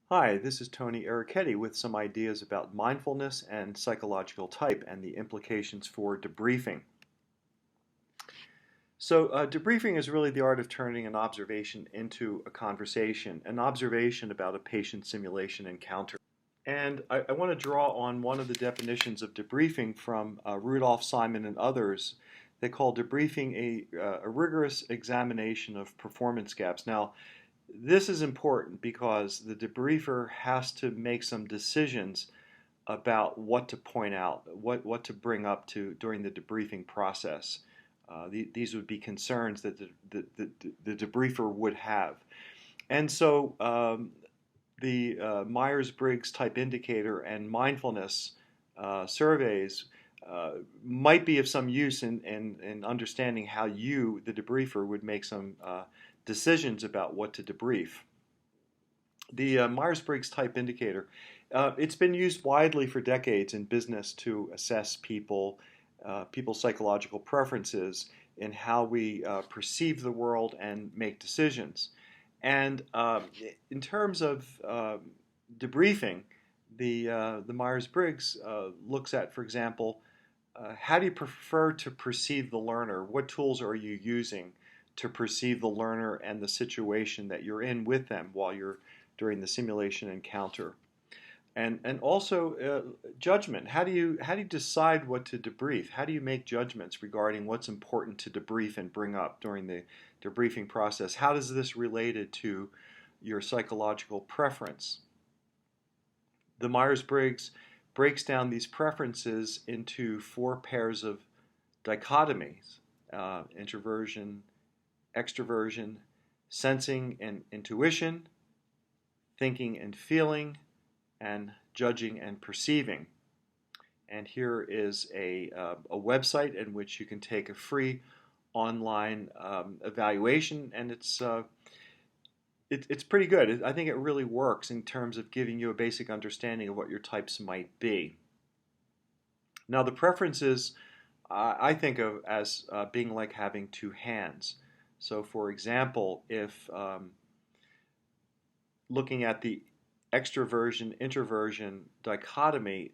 Hi, this is Tony Ericetti with some ideas about mindfulness and psychological type and the implications for debriefing. Debriefing is really the art of turning an observation into a conversation, an observation about a patient simulation encounter. And I want to draw on one of the definitions of debriefing from Rudolph Simon and others. They call debriefing a rigorous examination of performance gaps. Now, this is important because the debriefer has to make some decisions about what to point out, what to bring up to during the debriefing process. These would be concerns that the debriefer would have. And so the Myers-Briggs type indicator and mindfulness surveys might be of some use in understanding how you, the debriefer, would make some decisions about what to debrief. The Myers-Briggs type indicator, it's been used widely for decades in business to assess people's psychological preferences in how we perceive the world and make decisions. And in terms of debriefing, the Myers-Briggs looks at, for example, how do you prefer to perceive the learner? What tools are you using to perceive the learner and the situation that you're in with them while you're during the simulation encounter? And also judgment. How do you decide what to debrief? How do you make judgments regarding what's important to debrief and bring up during the debriefing process? How does this relate to your psychological preference? The Myers-Briggs breaks down these preferences into four pairs of dichotomies: introversion, extroversion, sensing and intuition, thinking and feeling, and judging and perceiving. And here is a website in which you can take a free online evaluation, and it's pretty good. I think it really works in terms of giving you a basic understanding of what your types might be. Now, the preferences I think of as being like having two hands. So, for example, if looking at the extroversion introversion dichotomy,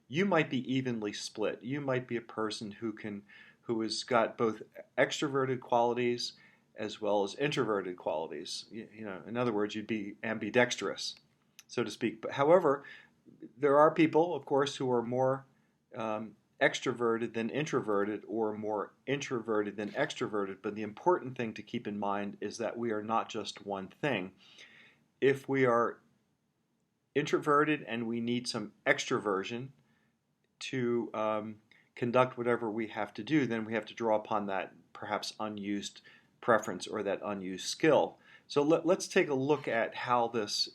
you might be evenly split. You might be a person who has got both extroverted qualities as well as introverted qualities. In other words, you'd be ambidextrous, so to speak. But however, there are people, of course, who are more extroverted than introverted, or more introverted than extroverted. But the important thing to keep in mind is that we are not just one thing. If we are introverted and we need some extroversion to conduct whatever we have to do, then we have to draw upon that perhaps unused preference or that unused skill. So let's take a look at how these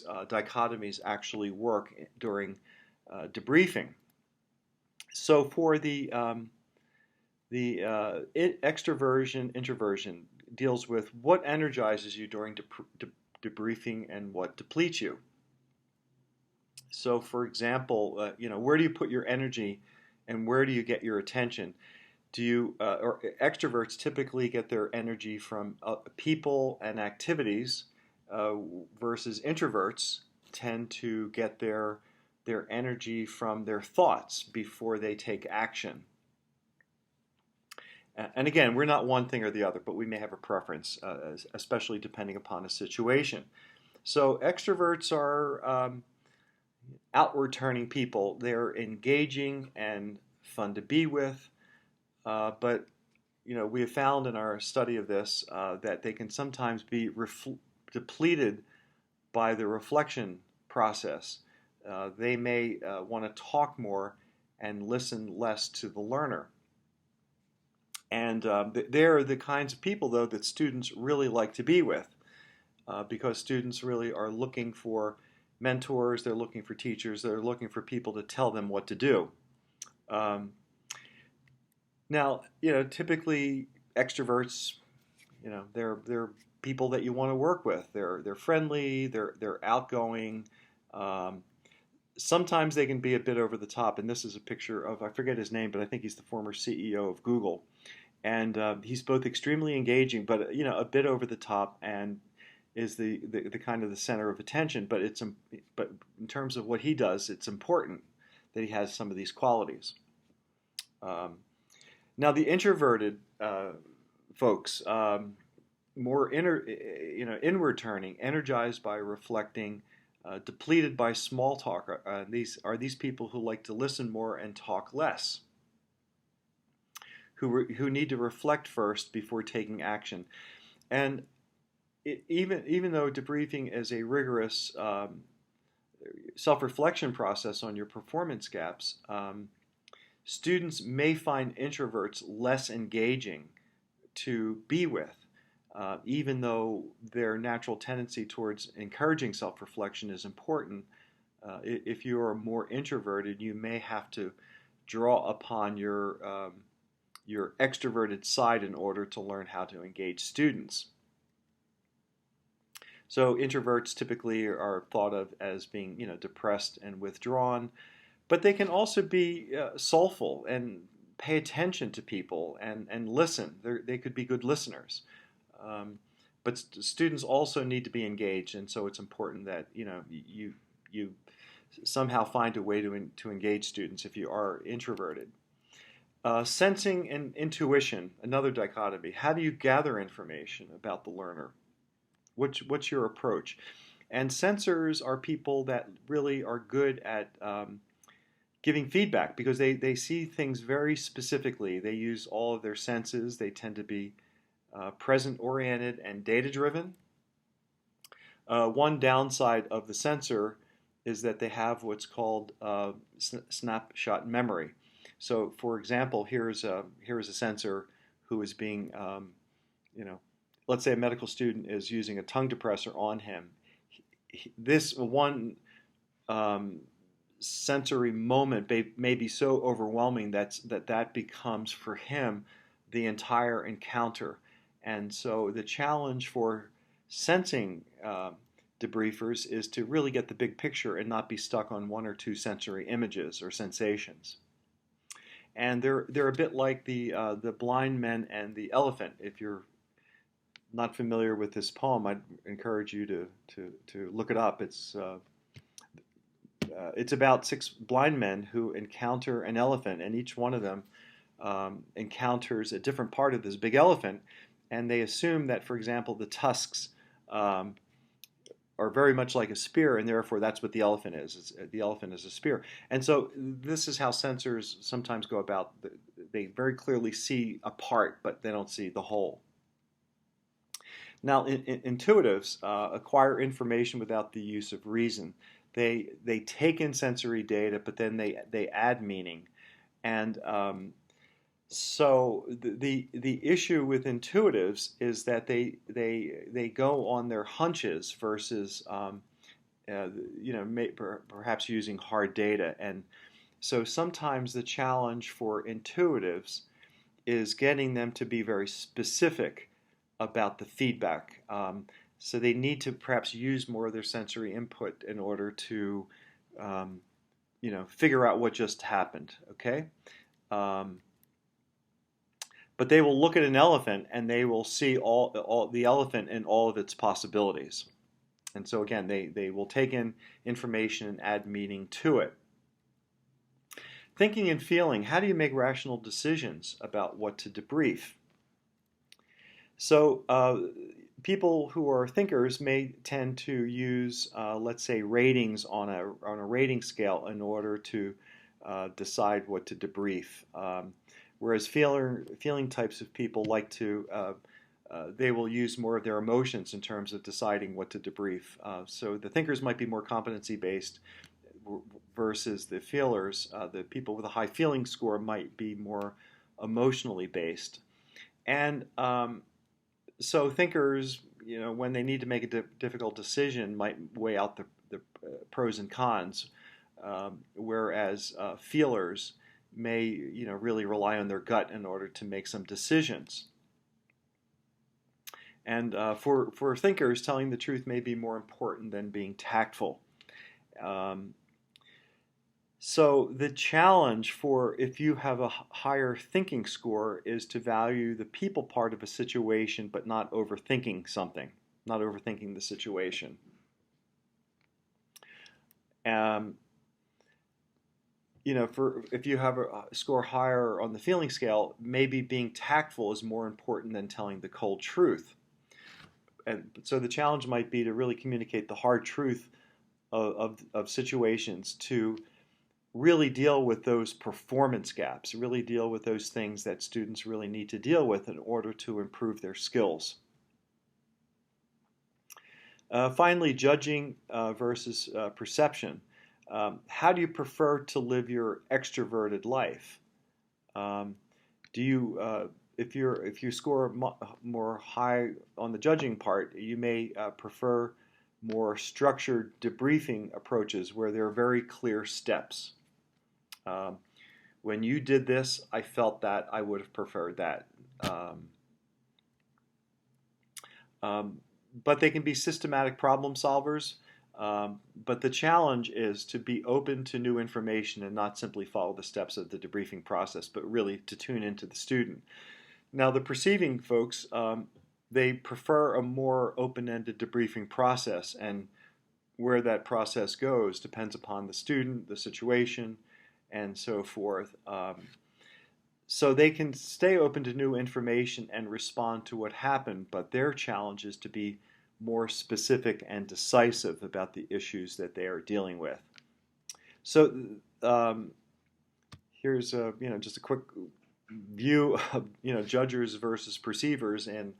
dichotomies actually work during debriefing. So for the extroversion introversion deals with what energizes you during debriefing and what depletes you. So, for example, where do you put your energy, and where do you get your attention? Or extroverts typically get their energy from people and activities, versus introverts tend to get their energy from their thoughts before they take action. And again, we're not one thing or the other, but we may have a preference, especially depending upon a situation. So extroverts are outward-turning people. They're engaging and fun to be with, but we have found in our study of this that they can sometimes be depleted by the reflection process. They may want to talk more and listen less to the learner. And they're the kinds of people, though, that students really like to be with, because students really are looking for mentors, they're looking for teachers, they're looking for people to tell them what to do. Now, typically extroverts, they're people that you want to work with. They're friendly, they're outgoing. Sometimes they can be a bit over the top, and this is a picture of, I forget his name, but I think he's the former CEO of Google. And he's both extremely engaging, but a bit over the top, and is the kind of the center of attention, but but in terms of what he does, it's important that he has some of these qualities. Now the introverted folks, more inward turning, energized by reflecting, depleted by small talk. These people who like to listen more and talk less, who need to reflect first before taking action. And even though debriefing is a rigorous self-reflection process on your performance gaps, students may find introverts less engaging to be with, even though their natural tendency towards encouraging self-reflection is important. If you are more introverted, you may have to draw upon your extroverted side in order to learn how to engage students. So introverts typically are thought of as being, depressed and withdrawn, but they can also be soulful and pay attention to people and listen. They could be good listeners. But students also need to be engaged, and so it's important that you somehow find a way to engage students if you are introverted. Sensing and intuition, another dichotomy. How do you gather information about the learner? What's your approach? And sensors are people that really are good at giving feedback because they see things very specifically. They use all of their senses. They tend to be present-oriented and data-driven. One downside of the sensor is that they have what's called snapshot memory. So, for example, here's a sensor who is being, let's say a medical student is using a tongue depressor on him. This one sensory moment may be so overwhelming that becomes for him the entire encounter. And so the challenge for sensing debriefers is to really get the big picture and not be stuck on one or two sensory images or sensations. And they're a bit like the blind men and the elephant. If you're not familiar with this poem, I'd encourage you to look it up. It's about 6 blind men who encounter an elephant, and each one of them encounters a different part of this big elephant, and they assume that, for example, the tusks are very much like a spear, and therefore that's what the elephant is. The elephant is a spear. And so this is how sensors sometimes go about. They very clearly see a part, but they don't see the whole. Now, intuitives acquire information without the use of reason. They take in sensory data, but then they add meaning. And so the issue with intuitives is that they go on their hunches versus perhaps using hard data. And so sometimes the challenge for intuitives is getting them to be very specific about the feedback. So they need to perhaps use more of their sensory input in order to figure out what just happened. Okay. But they will look at an elephant and they will see all the elephant in all of its possibilities. And so again, they will take in information and add meaning to it. Thinking and feeling, how do you make rational decisions about what to debrief? So people who are thinkers may tend to use, let's say, ratings on a rating scale in order to decide what to debrief. Whereas feeling types of people like to, they will use more of their emotions in terms of deciding what to debrief. So the thinkers might be more competency-based versus the feelers. The people with a high feeling score might be more emotionally based. And so thinkers, when they need to make a difficult decision, might weigh out the pros and cons, whereas feelers may really rely on their gut in order to make some decisions. And for thinkers, telling the truth may be more important than being tactful. So the challenge for if you have a higher thinking score is to value the people part of a situation but not overthinking something. not overthinking the situation. Um, if you have a score higher on the feeling scale, maybe being tactful is more important than telling the cold truth. And so the challenge might be to really communicate the hard truth of situations, to really deal with those performance gaps, really deal with those things that students really need to deal with in order to improve their skills. Finally, judging versus perception. How do you prefer to live your extroverted life? Do you, if you score more high on the judging part, you may prefer more structured debriefing approaches where there are very clear steps. When you did this, I felt that I would have preferred that. But they can be systematic problem solvers. But the challenge is to be open to new information and not simply follow the steps of the debriefing process, but really to tune into the student. Now, the perceiving folks, they prefer a more open-ended debriefing process, and where that process goes depends upon the student, the situation, and so forth. So they can stay open to new information and respond to what happened, but their challenge is to be more specific and decisive about the issues that they are dealing with. So here's just a quick view of judgers versus perceivers in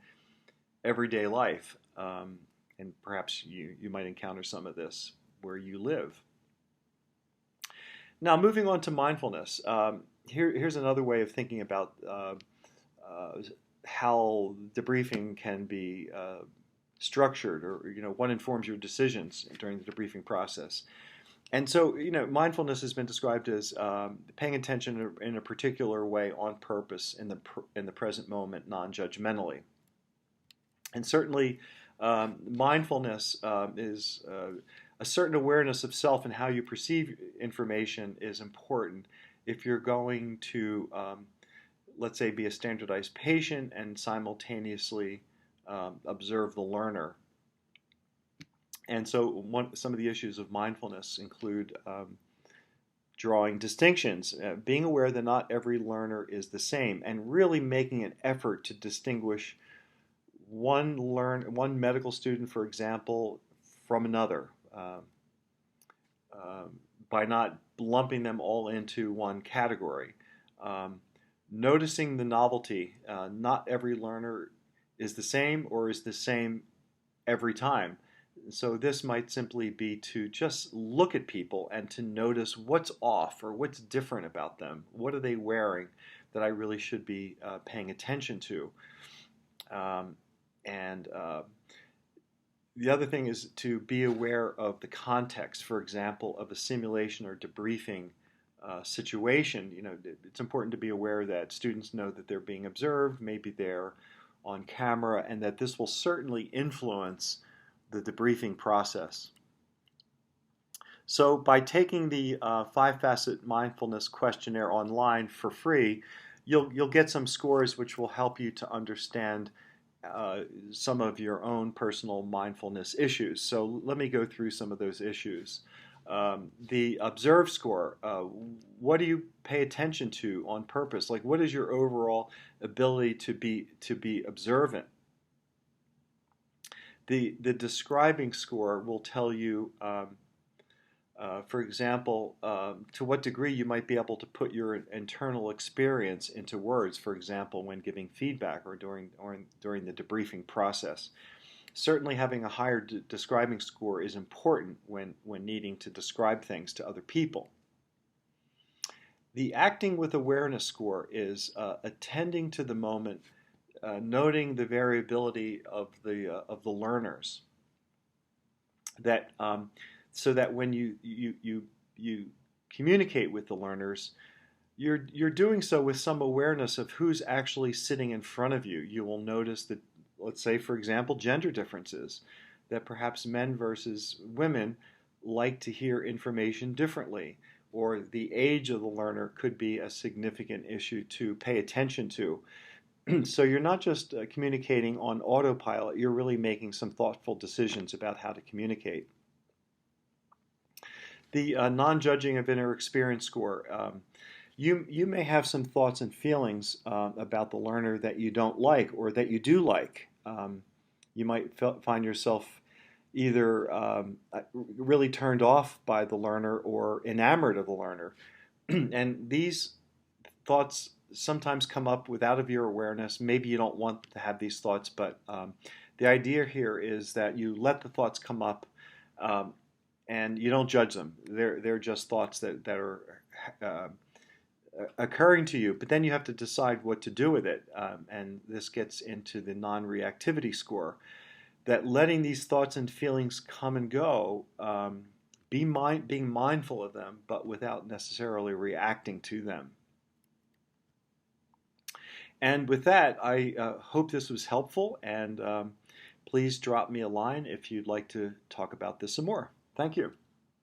everyday life, and perhaps you might encounter some of this where you live. Now, moving on to mindfulness. Here's another way of thinking about how debriefing can be structured, or what informs your decisions during the debriefing process. And so, mindfulness has been described as paying attention in a particular way on purpose in the present moment, non-judgmentally. And certainly, mindfulness is a certain awareness of self and how you perceive information is important if you're going to, let's say, be a standardized patient and simultaneously observe the learner. And so some of the issues of mindfulness include drawing distinctions, being aware that not every learner is the same, and really making an effort to distinguish one medical student, for example, from another, by not lumping them all into one category. Noticing the novelty. Not every learner is the same or is the same every time. So this might simply be to just look at people and to notice what's off or what's different about them. What are they wearing that I really should be paying attention to? And the other thing is to be aware of the context, for example, of a simulation or debriefing situation. It's important to be aware that students know that they're being observed, maybe they're on camera, and that this will certainly influence the debriefing process. So by taking the Five Factor Mindfulness Questionnaire online for free, you'll get some scores which will help you to understand some of your own personal mindfulness issues. So let me go through some of those issues. The observe score, what do you pay attention to on purpose? Like, what is your overall ability to be observant? The describing score will tell you, for example, to what degree you might be able to put your internal experience into words, for example, when giving feedback or during the debriefing process. Certainly having a higher describing score is important when needing to describe things to other people. The acting with awareness score is attending to the moment, noting the variability of the learners. That so that when you communicate with the learners, you're doing so with some awareness of who's actually sitting in front of you. You will notice that, let's say, for example, gender differences, that perhaps men versus women like to hear information differently, or the age of the learner could be a significant issue to pay attention to. So you're not just communicating on autopilot, you're really making some thoughtful decisions about how to communicate. The non-judging of inner experience score. You may have some thoughts and feelings about the learner that you don't like or that you do like. You might find yourself either really turned off by the learner or enamored of the learner. And these thoughts sometimes come up without of your awareness. Maybe you don't want to have these thoughts, but the idea here is that you let the thoughts come up and you don't judge them. They're just thoughts that are occurring to you, but then you have to decide what to do with it. And this gets into the non-reactivity score, that letting these thoughts and feelings come and go, being mindful of them, but without necessarily reacting to them. And with that, I hope this was helpful, and please drop me a line if you'd like to talk about this some more. Thank you.